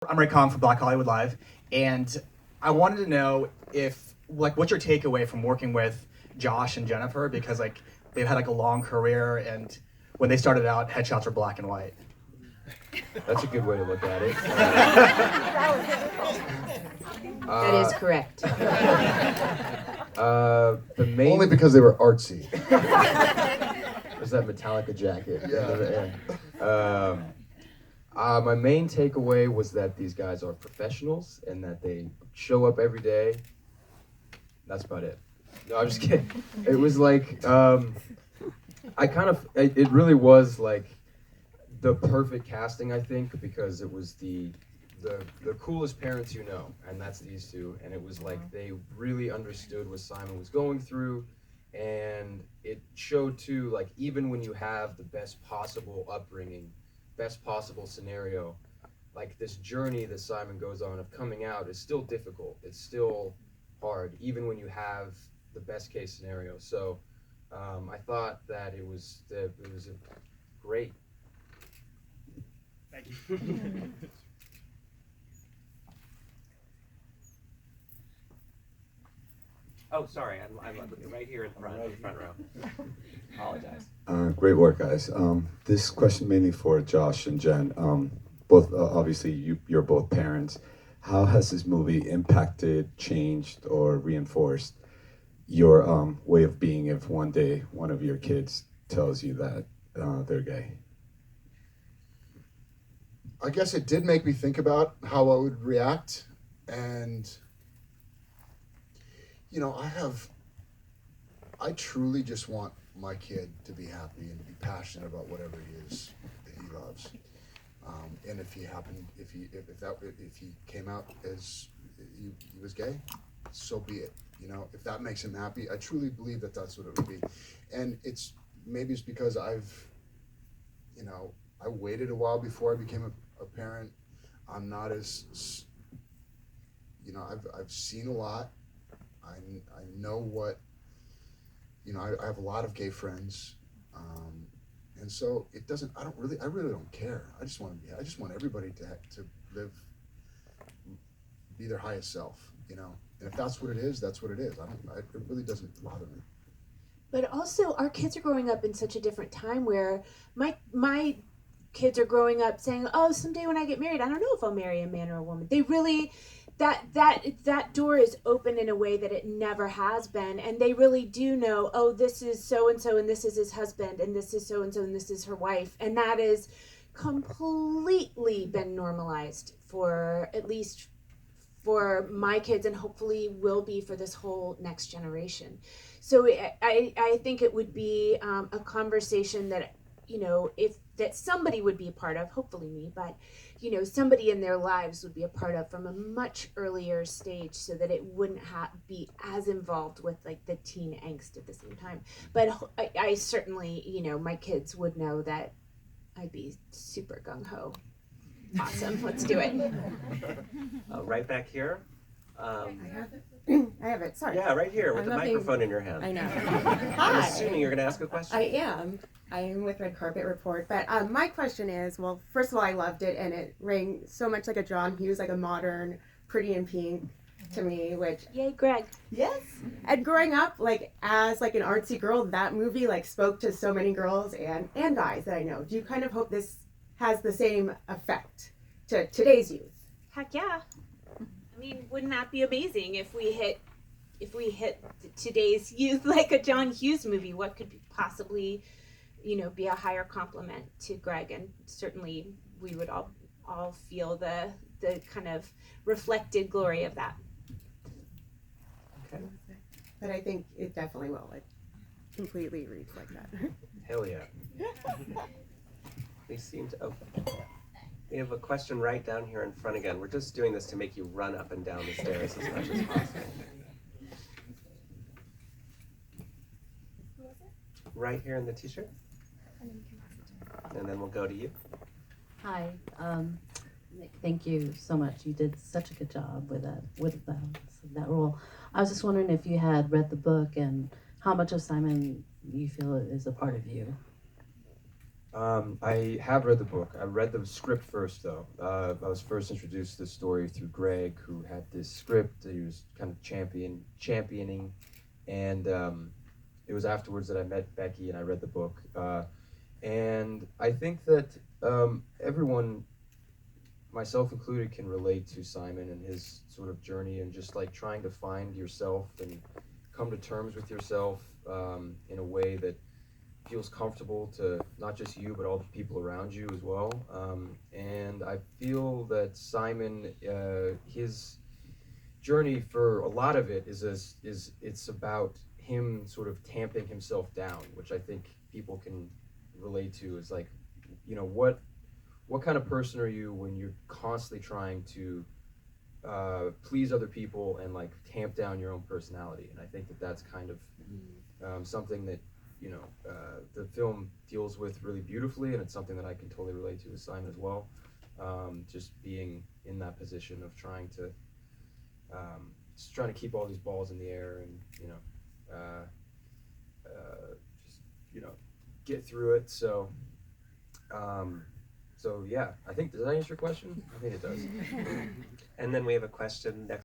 I'm Ray Kong from Black Hollywood Live, and I wanted to know if, like, what's your takeaway from working with Josh and Jennifer, because, like, they've had, like, a long career, and when they started out, headshots were black and white. That's a good way to look at it. That is correct. The main Only because they were artsy. was that Metallica jacket. Yeah. My main takeaway was that these guys are professionals and that they show up every day. That's about it. No, I'm just kidding. It was like, it really was like the perfect casting, I think, because it was the coolest parents you know, and that's these two. And it was like they really understood what Simon was going through, and it showed too, like, even when you have the best possible upbringing, best possible scenario, like this journey that Simon goes on of coming out is still difficult. It's still hard, even when you have the best case scenario. So I thought that it was great. Thank you. Oh, sorry, I'm right here in the front row. Apologize. Great work, guys. This question mainly for Josh and Jen. Both obviously you're both parents. How has this movie impacted, changed, or reinforced your way of being if one day one of your kids tells you that they're gay? I guess it did make me think about how I would react, and you know, I truly just want my kid to be happy and to be passionate about whatever it is that he loves. And if he came out as he was gay, so be it. You know, if that makes him happy, I truly believe that that's what it would be. And maybe it's because I waited a while before I became a parent. I'm not as, I've seen a lot. I know what, I have a lot of gay friends, and so I really don't care. I just want everybody to be their highest self, and if that's what it is, that's what it is. It really doesn't bother me. But also, our kids are growing up in such a different time where my kids are growing up saying, "Oh, someday when I get married, I don't know if I'll marry a man or a woman." They really, that door is open in a way that it never has been, and they really do know, oh, this is so and so, and this is his husband, and this is so and so, and this is her wife, and that is completely been normalized for, at least for my kids, and hopefully will be for this whole next generation. So I think it would be a conversation that, that somebody would be a part of, hopefully me, but somebody in their lives would be a part of from a much earlier stage, so that it wouldn't be as involved with like the teen angst at the same time. But I certainly, my kids would know that I'd be super gung-ho. Awesome, let's do it. Right back here. I have it. Sorry. Yeah, right here with the microphone in your hand. I know. I'm assuming you're going to ask a question. I am. I am with Red Carpet Report. But my question is, well, first of all, I loved it, and it rang so much like a John Hughes, like a modern Pretty in Pink to me, which... Yay, Greg. Yes. And growing up, like, as like an artsy girl, that movie like spoke to so many girls and guys that I know. Do you kind of hope this has the same effect to today's youth? Heck yeah. I mean, wouldn't that be amazing if we hit today's youth like a John Hughes movie? What could possibly, be a higher compliment to Greg? And certainly we would all feel the kind of reflected glory of that. Okay. But I think it definitely will. It completely reads like that. Hell yeah. They seem to open. We have a question right down here in front again. We're just doing this to make you run up and down the stairs as much as possible. Right here in the t-shirt. And then we'll go to you. Hi. Nick, thank you so much. You did such a good job with that role. I was just wondering if you had read the book and how much of Simon you feel is a part of you. I have read the book. I read the script first, though. I was first introduced to the story through Greg, who had this script that he was kind of championing, and it was afterwards that I met Becky and I read the book. And I think that everyone, myself included, can relate to Simon and his sort of journey and just like trying to find yourself and come to terms with yourself in a way that feels comfortable to not just you but all the people around you as well. And I feel that Simon, his journey for a lot of it is it's about him sort of tamping himself down, which I think people can relate to. Is like, you know, what kind of person are you when you're constantly trying to please other people and like tamp down your own personality? And I think that that's kind of something that, you know, the film deals with really beautifully, and it's something that I can totally relate to with Simon as well. Just being in that position of trying to keep all these balls in the air and, you know, just, you know, get through it. So yeah, I think, does that answer your question? I think it does. And then we have a question next